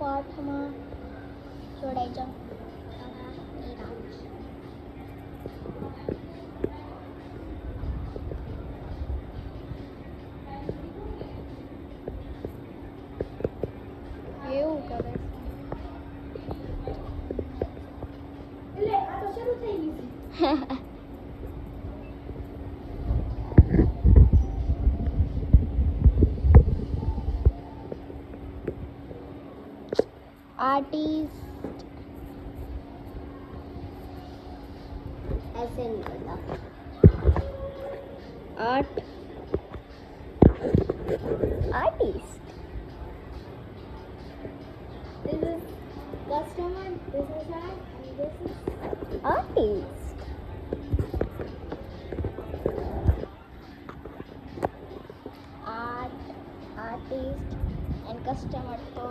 પાઠમાં જોડાઈ જાઓ. એવું કરે એટલે આ તો શરૂ થઈ ગઈ છે. आर्टिस्ट ऐसे निकलता art artist this is customer, this is art, and this is artist art artist and customer तो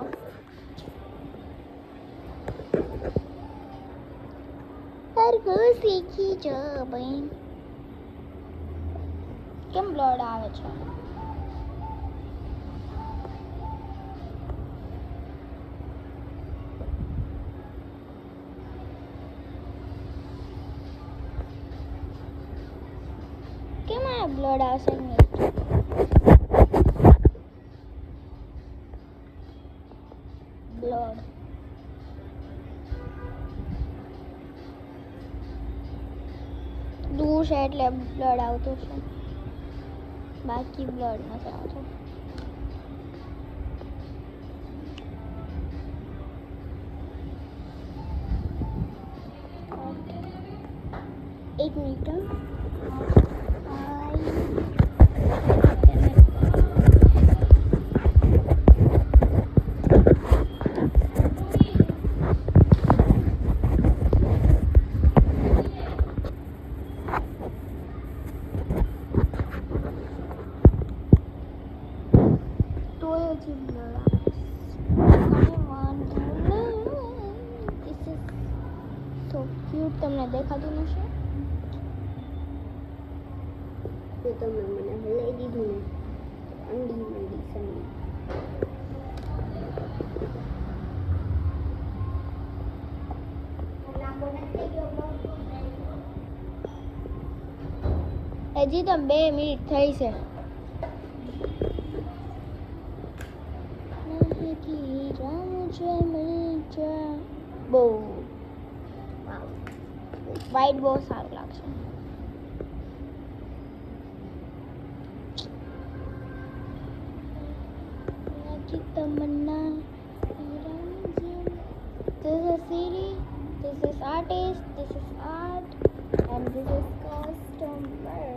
સરખું શીખી જો બેન. કેમ બ્લડ આવે છે? કેમ આ બ્લડ આવશે નહીં? બ્લડ દૂર છે એટલે બ્લડ આવતું છે, બાકી બ્લડ નથી આવતું. એક મિનિટ તમને દેખાતું નથી? તો તમે મને હલાઈ દીધું ને અંડી મંડી સની હજી તો 2 મિનિટ થઈ છે. બહુ વાઈટ બહુ સારું લાગશે. તમન્ના this is Siri, this is artist, this is art, and this is customer.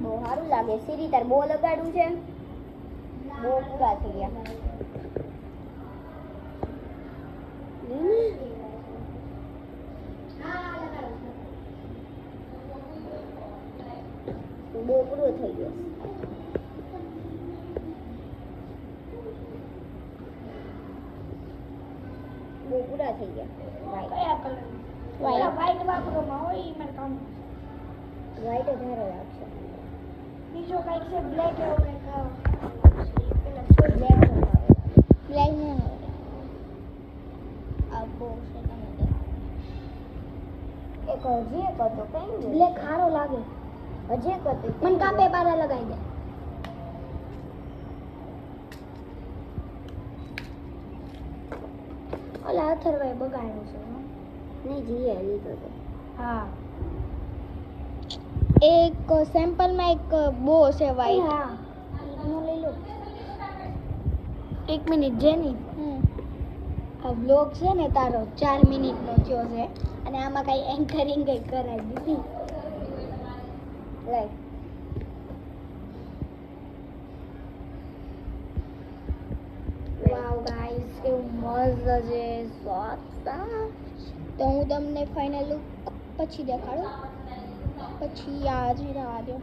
બહુ સારું લાગે. સીરી તાર બહુ લગાડવું છે, બહુ પૂરા થઈ ગયા. બહુ પૂરો થઈ ગયો. બહુ પૂરા થઈ ગયા. કયા કલર? White. વ્હાઈટ વાપરવામાં હોય ઈ મને કામ. વ્હાઈટ જ સારો લાગશે. બીજો કઈક છે બ્લેક એવો કઈક પેલા બ્લેક નો સારો લાગે. બ્લેક ને આ બહુ છે તમે એક હજી એક હતો કઈ બ્લેક સારો લાગે. હજી એક હતો મને કાપે બારા લગાવી દે. ઓલા અથર્વાએ બગાડ્યું છે. નહીં જીએ લીધો તો. હા એક સેમ્પલમાં એક બો છે વાઈટ. હા નો લઈ લો. એક મિનિટ જેની આ બ્લોગ છે ને તારો 4 મિનિટનો થયો છે અને આમાં કઈ એન્કરિંગ કઈ કરાવી દીધી. લાઈ વાવ ગાઈસ કેવું મસ્ત છે. તો હું તમને ફાઇનલ લુક પછી દેખાડું. પછી આ જ રાહ દો.